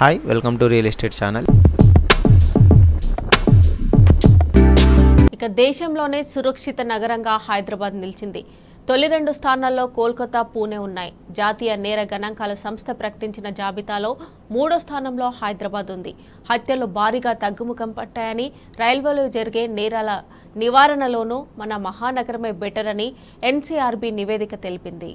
Hi welcome to real estate channel. ఇక దేశంలోనే సురక్షిత నగరంగా హైదరాబాద్ నిలిచింది. తొలి 2 స్థానాల్లో కోల్కతా, పూణే ఉన్నాయి. జాతీయ నేర గణాంకాల సంస్థ ప్రకటించిన జాబితాలో 3వ స్థానంలో హైదరాబాద్ ఉంది. హత్యలు భారీగా తగ్గుముఖం పట్టాయని, రైల్వేలో జరిగే నేరాల నివారణలోనూ మన మహానగరమే బెటర్ అని ఎన్సీఆర్బీ నివేదిక తెలిపింది.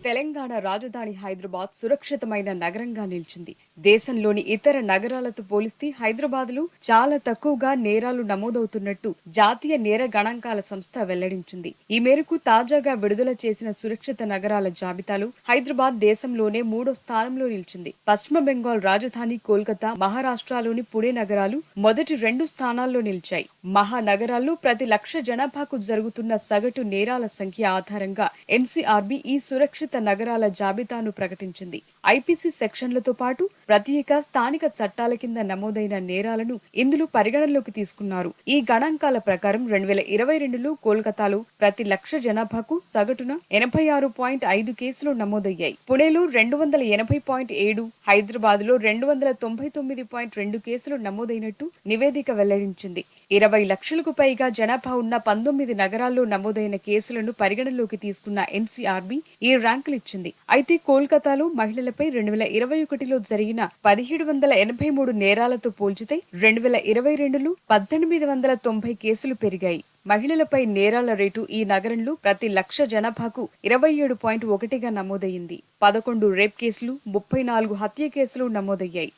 తెలంగాణ రాజధాని హైదరాబాద్ సురక్షితమైన నగరంగా నిలిచింది. దేశంలోని ఇతర నగరాలతో పోలిస్తే హైదరాబాద్లో చాలా తక్కువగా నేరాలు నమోదవుతున్నట్టు జాతీయ నేర గణాంకాల సంస్థ వెల్లడించింది. ఈ మేరకు తాజాగా విడుదల చేసిన సురక్షిత నగరాల జాబితాలో హైదరాబాద్ దేశంలోనే 3వ స్థానంలో నిలిచింది. పశ్చిమ బెంగాల్ రాజధాని కోల్కతా, మహారాష్ట్రలోని పుణే నగరాలు మొదటి 2 స్థానాల్లో నిలిచాయి. మహానగరాల్లో ప్రతి లక్ష జనాభాకు జరుగుతున్న సగటు నేరాల సంఖ్య ఆధారంగా ఎన్సీఆర్బీ ఈ సురక్షిత నగరాల జాబితాను ప్రకటించింది. ఐపీసీ సెక్షన్లతో పాటు ప్రత్యేక స్థానిక చట్టాల కింద నమోదైన నేరాలను ఇందులో పరిగణనలోకి తీసుకున్నారు. ఈ గణాంకాల ప్రకారం 2022లో కోల్కతాలో ప్రతి లక్ష జనాభాకు సగటున 86.5 కేసులు నమోదయ్యాయి. పుణేలో 280.7, హైదరాబాద్ లో 299.2 కేసులు నమోదైనట్టు నివేదిక వెల్లడించింది. 20 లక్షలకు పైగా జనాభా ఉన్న 19 నగరాల్లో నమోదైన కేసులను పరిగణనలోకి తీసుకున్న ఎన్సీఆర్బీ ఈ ర్యాంకులు ఇచ్చింది. అయితే కోల్కతాలో మహిళలపై 2021లో జరిగిన 1783 నేరాలతో పోల్చితే 2022లో 1890 కేసులు పెరిగాయి. మహిళలపై నేరాల రేటు ఈ నగరంలో ప్రతి లక్ష జనాభాకు 27.1గా నమోదయ్యింది. 11 రేప్ కేసులు, 34 హత్య కేసులు నమోదయ్యాయి.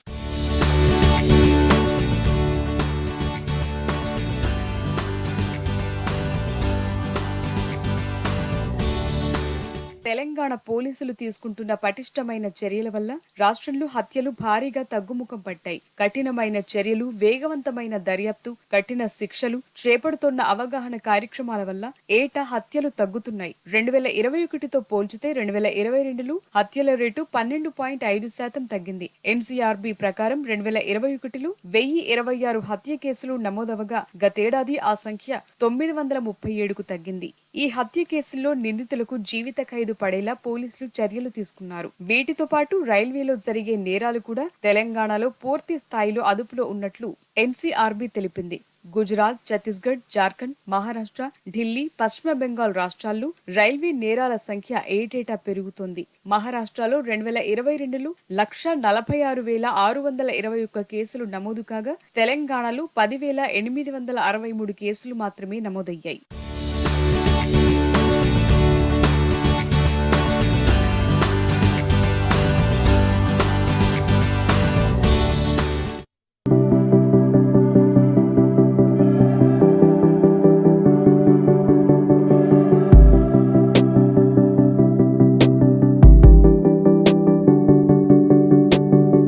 తెలంగాణ పోలీసులు తీసుకుంటున్న పటిష్టమైన చర్యల వల్ల రాష్ట్రంలో హత్యలు భారీగా తగ్గుముఖం పట్టాయి. కఠినమైన చర్యలు, వేగవంతమైన దర్యాప్తు, కఠిన శిక్షలు, చేపడుతున్న అవగాహన కార్యక్రమాల వల్ల ఏటా హత్యలు తగ్గుతున్నాయి. 2021తో పోల్చితే 2022లో హత్యల రేటు 12.5% తగ్గింది. ఎన్సీఆర్బీ ప్రకారం 2021లో 1026 హత్య కేసులు నమోదవగా గతేడాది ఆ సంఖ్య 937కు తగ్గింది. ఈ హత్య కేసుల్లో నిందితులకు జీవిత ఖైదు పడేలా పోలీసులు చర్యలు తీసుకున్నారు. వీటితో పాటు రైల్వేలో జరిగే నేరాలు కూడా తెలంగాణలో పూర్తి స్థాయిలో అదుపులో ఉన్నట్లు ఎన్సీఆర్బీ తెలిపింది. గుజరాత్, ఛత్తీస్గఢ్, జార్ఖండ్, మహారాష్ట్ర, ఢిల్లీ, పశ్చిమ బెంగాల్ రాష్ట్రాల్లో రైల్వే నేరాల సంఖ్య ఏటేటా పెరుగుతోంది. మహారాష్ట్రలో 2022లో 146,621 కేసులు నమోదు కాగా తెలంగాణలో 10,863 కేసులు మాత్రమే నమోదయ్యాయి.